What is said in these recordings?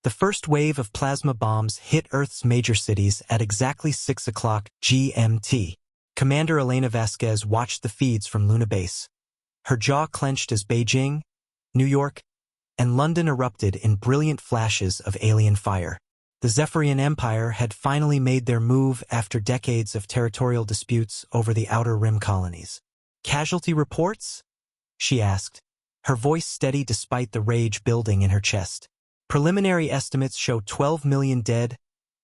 The first wave of plasma bombs hit Earth's major cities at exactly 6 o'clock GMT. Commander Elena Vasquez watched the feeds from Luna Base. Her jaw clenched as Beijing, New York, and London erupted in brilliant flashes of alien fire. The Zephyrian Empire had finally made their move after decades of territorial disputes over the Outer Rim colonies. "Casualty reports?" she asked, her voice steady despite the rage building in her chest. "Preliminary estimates show 12 million dead,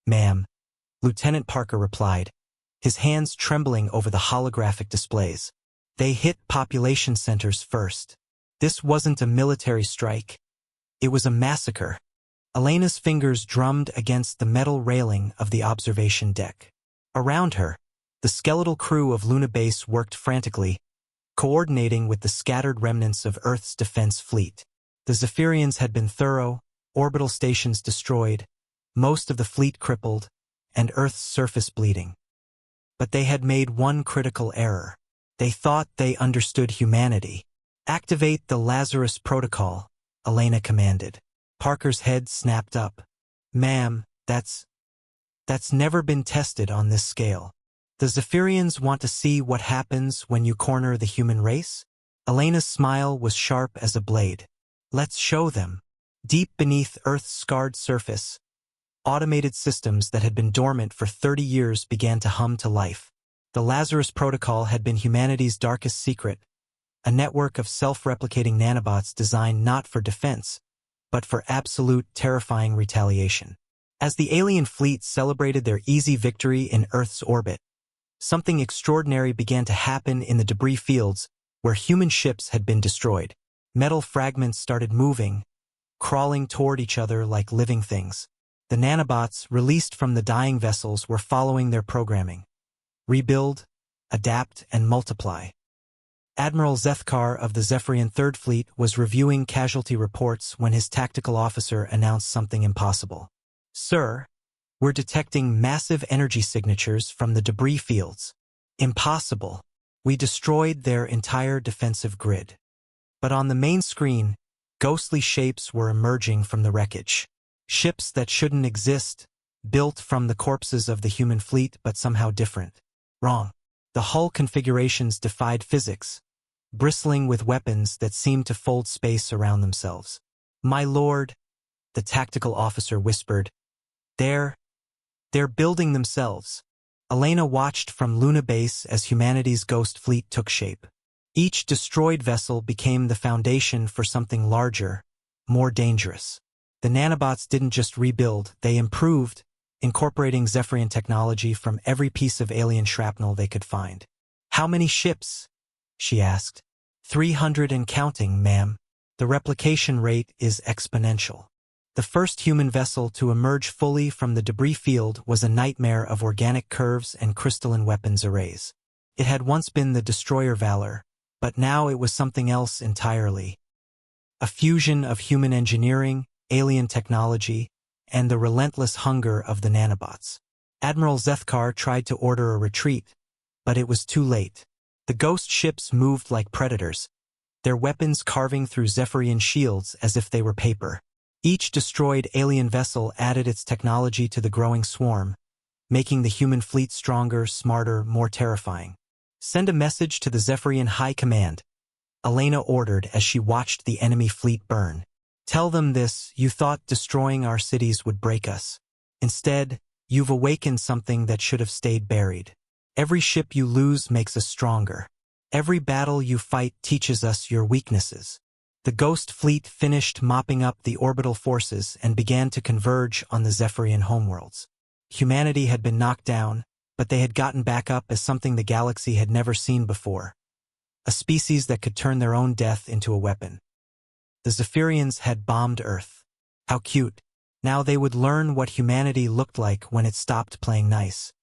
ma'am," Lieutenant Parker replied, his hands trembling over the holographic displays. "They hit population centers first. This wasn't a military strike. It was a massacre." Elena's fingers drummed against the metal railing of the observation deck. Around her, the skeletal crew of Luna Base worked frantically, coordinating with the scattered remnants of Earth's defense fleet. The Zephyrians had been thorough, orbital stations destroyed, most of the fleet crippled, and Earth's surface bleeding. But they had made one critical error. They thought they understood humanity. "Activate the Lazarus Protocol," Elena commanded. Parker's head snapped up. "Ma'am, that's never been tested on this scale. The Zephyrians want to see what happens when you corner the human race?" Elena's smile was sharp as a blade. "Let's show them." Deep beneath Earth's scarred surface, automated systems that had been dormant for 30 years began to hum to life. The Lazarus Protocol had been humanity's darkest secret, a network of self-replicating nanobots designed not for defense, but for absolute, terrifying retaliation. As the alien fleet celebrated their easy victory in Earth's orbit, something extraordinary began to happen in the debris fields where human ships had been destroyed. Metal fragments started moving, crawling toward each other like living things. The nanobots released from the dying vessels were following their programming. Rebuild, adapt, and multiply. Admiral Zethkar of the Zephyrian Third Fleet was reviewing casualty reports when his tactical officer announced something impossible. "Sir, we're detecting massive energy signatures from the debris fields." "Impossible. We destroyed their entire defensive grid." But on the main screen, ghostly shapes were emerging from the wreckage. Ships that shouldn't exist, built from the corpses of the human fleet but somehow different. Wrong. The hull configurations defied physics, bristling with weapons that seemed to fold space around themselves. "My lord," the tactical officer whispered, They're building themselves." Elena watched from Luna Base as humanity's ghost fleet took shape. Each destroyed vessel became the foundation for something larger, more dangerous. The nanobots didn't just rebuild, they improved, incorporating Zephyrian technology from every piece of alien shrapnel they could find. "How many ships?" she asked. 300 and counting, ma'am. The replication rate is exponential." The first human vessel to emerge fully from the debris field was a nightmare of organic curves and crystalline weapons arrays. It had once been the destroyer Valor, but now it was something else entirely. A fusion of human engineering, alien technology, and the relentless hunger of the nanobots. Admiral Zethkar tried to order a retreat, but it was too late. The ghost ships moved like predators, their weapons carving through Zephyrian shields as if they were paper. Each destroyed alien vessel added its technology to the growing swarm, making the human fleet stronger, smarter, more terrifying. "Send a message to the Zephyrian High Command," Elena ordered as she watched the enemy fleet burn. "Tell them this: you thought destroying our cities would break us. Instead, you've awakened something that should have stayed buried. Every ship you lose makes us stronger. Every battle you fight teaches us your weaknesses." The Ghost Fleet finished mopping up the orbital forces and began to converge on the Zephyrian homeworlds. Humanity had been knocked down, but they had gotten back up as something the galaxy had never seen before. A species that could turn their own death into a weapon. The Zephyrians had bombed Earth. How cute. Now they would learn what humanity looked like when it stopped playing nice.